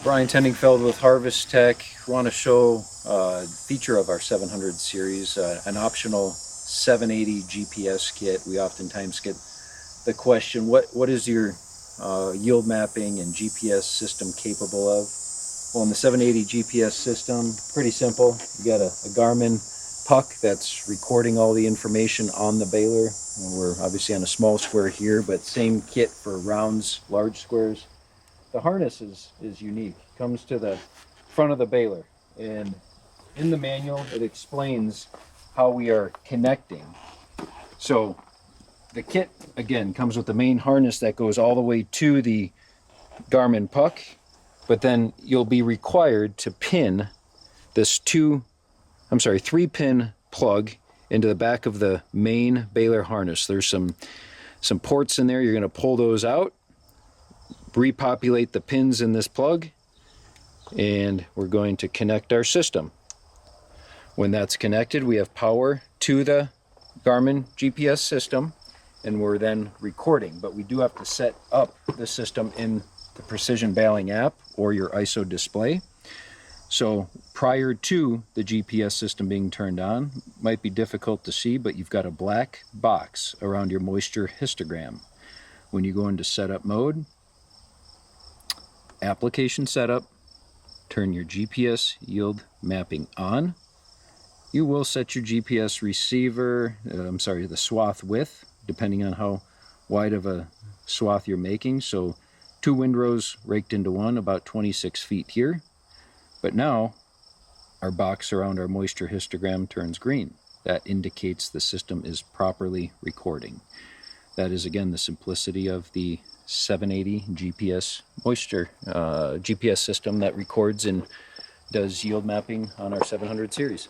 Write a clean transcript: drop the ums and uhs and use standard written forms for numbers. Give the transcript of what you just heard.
Brian Tendingfeld with Harvest Tech. We want to show a feature of our 700 series, an optional 780 GPS kit. We oftentimes get the question, what is your yield mapping and GPS system capable of? Well, in the 780 GPS system, pretty simple. You got a Garmin puck that's recording all the information on the baler. And we're obviously on a small square here, but same kit for rounds, large squares. The harness is unique. It comes to the front of the baler, and in the manual it explains how we are connecting. So the kit again comes with the main harness that goes all the way to the Garmin puck, but then you'll be required to pin this 3-pin plug into the back of the main baler harness. There's some ports in there. You're going to pull those out, repopulate the pins in this plug, and we're going to connect our system. When that's connected, we have power to the Garmin GPS system, and we're then recording. But we do have to set up the system in the Precision Baling app or your ISO display. So prior to the GPS system being turned on, might be difficult to see, but you've got a black box around your moisture histogram. When you go into setup mode, application setup, turn your GPS yield mapping on. You will set your GPS receiver, the swath width, depending on how wide of a swath you're making. So 2 windrows raked into one, about 26 feet here. But now our box around our moisture histogram turns green. That indicates the system is properly recording. That is, again, the simplicity of the 780 GPS GPS system that records and does yield mapping on our 700 series.